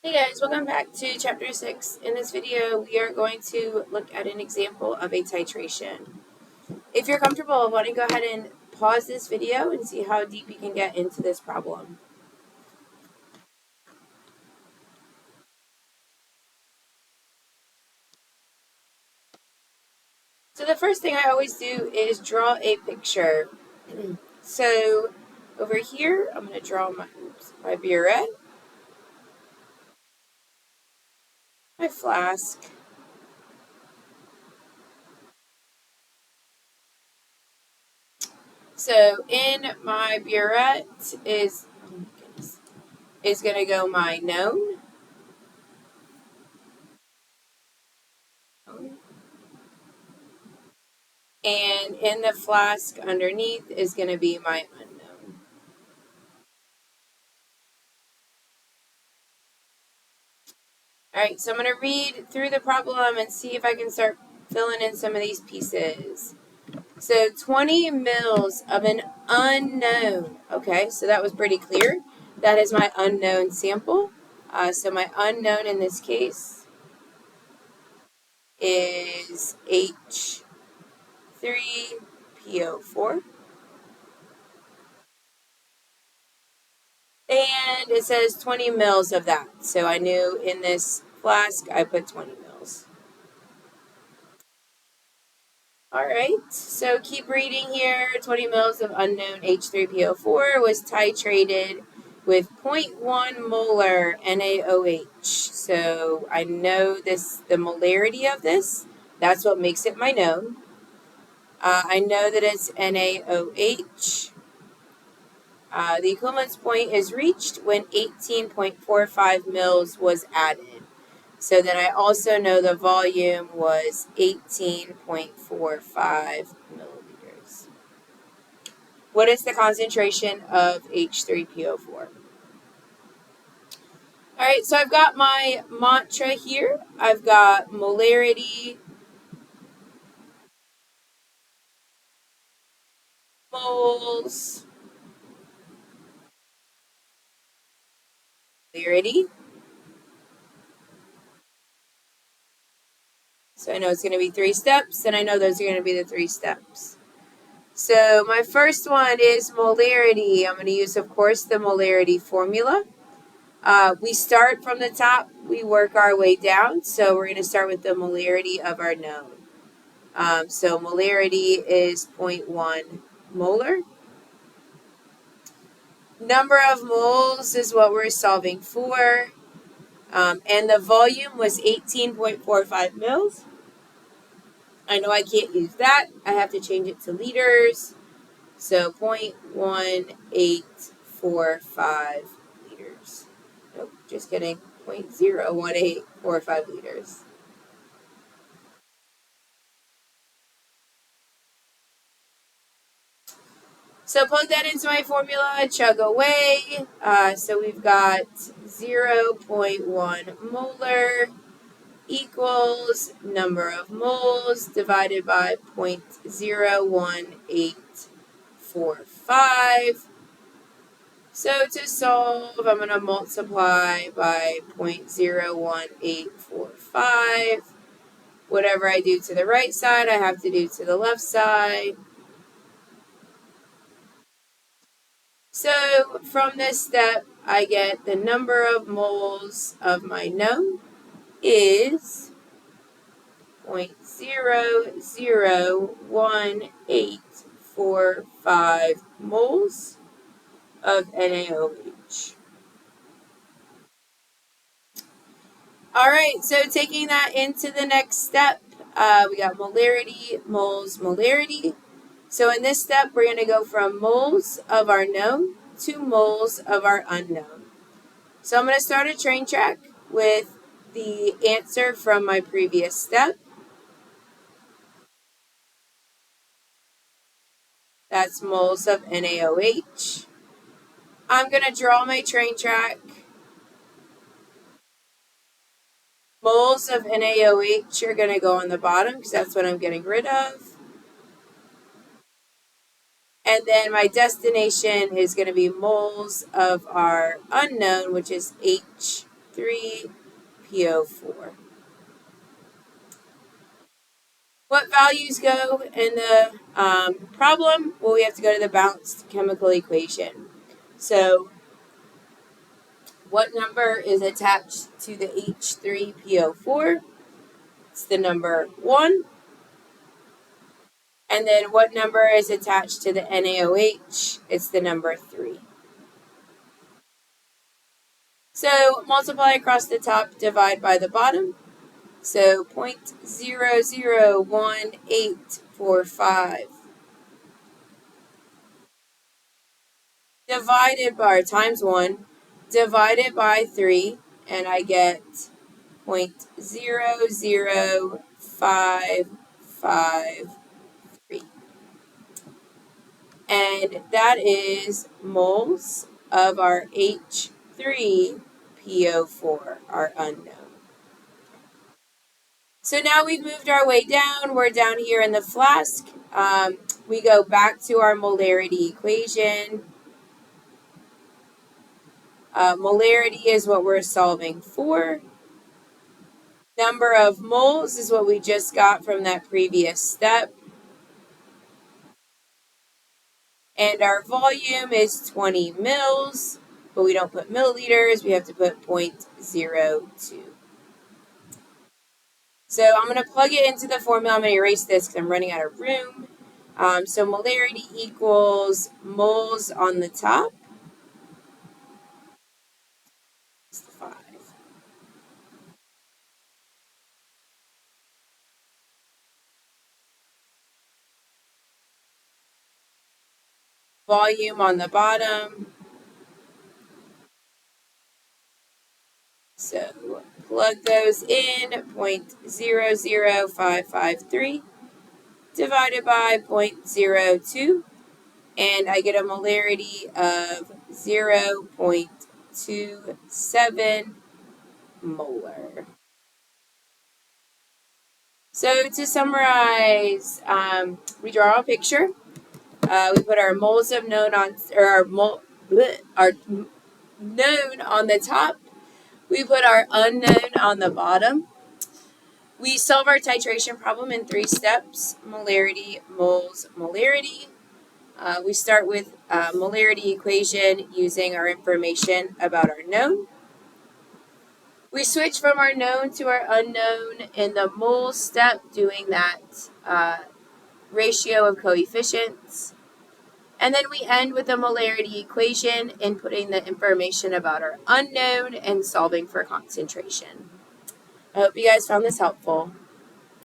Hey guys, welcome back to chapter 6. In this video, we are going to look at an example of a titration. If you're comfortable, why don't you go ahead and pause this video and see how deep you can get into this problem. So the first thing I always do is draw a picture. So over here, I'm going to draw my burette, my flask, so in my burette is going to go my known. And in the flask underneath is going to be my unknown. All right, so I'm going to read through the problem and see if I can start filling in some of these pieces. So 20 mils of an unknown. Okay, so that was pretty clear. That is my unknown sample. So my unknown in this case is H3PO4. And it says 20 mils of that. So I knew in this flask I put 20 mils. All right, so keep reading here. 20 mils of unknown H3PO4 was titrated with 0.1 molar NaOH. So I know the molarity of this. That's what makes it my known. I know that it's NaOH. The equivalence point is reached when 18.45 mils was added. So then I also know the volume was 18.45 milliliters. What is the concentration of H3PO4? All right, so I've got my mantra here. I've got molarity, moles, molarity. So I know it's going to be 3 steps, and I know those are going to be the 3 steps. So my first one is molarity. I'm going to use, of course, the molarity formula. We start from the top, we work our way down. So we're going to start with the molarity of our known. So molarity is 0.1 molar. Number of moles is what we're solving for. And the volume was 18.45 mils. I know I can't use that. I have to change it to liters. So 0.1845 liters. Nope, just kidding. 0.01845 liters. So plug that into my formula, chug away. So we've got 0.1 molar equals number of moles divided by 0.01845. So to solve, I'm going to multiply by 0.01845. Whatever I do to the right side, I have to do to the left side. So from this step, I get the number of moles of my known is 0.01845 moles of NaOH. All right, so taking that into the next step, we got molarity, moles, molarity. So in this step, we're going to go from moles of our known to moles of our unknown. So I'm going to start a train track with the answer from my previous step. That's moles of NaOH. I'm going to draw my train track. Moles of NaOH are going to go on the bottom because that's what I'm getting rid of. And then my destination is going to be moles of our unknown, which is H H3PO4. What values go in the problem? Well, we have to go to the balanced chemical equation. So, what number is attached to the H3PO4? It's the number 1. And then what number is attached to the NaOH? It's the number 3. So multiply across the top, divide by the bottom. So 0.001845 divided by, times 1, divided by 3, and I get 0.00553. And that is moles of our H3PO4, our unknown. So now we've moved our way down. We're down here in the flask. We go back to our molarity equation. Molarity is what we're solving for. Number of moles is what we just got from that previous step. And our volume is 20 mils, but we don't put milliliters. We have to put 0.02. So I'm going to plug it into the formula. I'm going to erase this because I'm running out of room. So molarity equals moles on the top. It's the 5. Volume on the bottom. So plug those in, 0.00553 divided by 0.02, and I get a molarity of 0.27 molar. So to summarize, we draw a picture. We put our moles of known on, or our known on the top. We put our unknown on the bottom. We solve our titration problem in 3 steps: molarity, moles, molarity. We start with molarity equation using our information about our known. We switch from our known to our unknown in the mole step, doing that ratio of coefficients. And then we end with the molarity equation, inputting the information about our unknown and solving for concentration. I hope you guys found this helpful.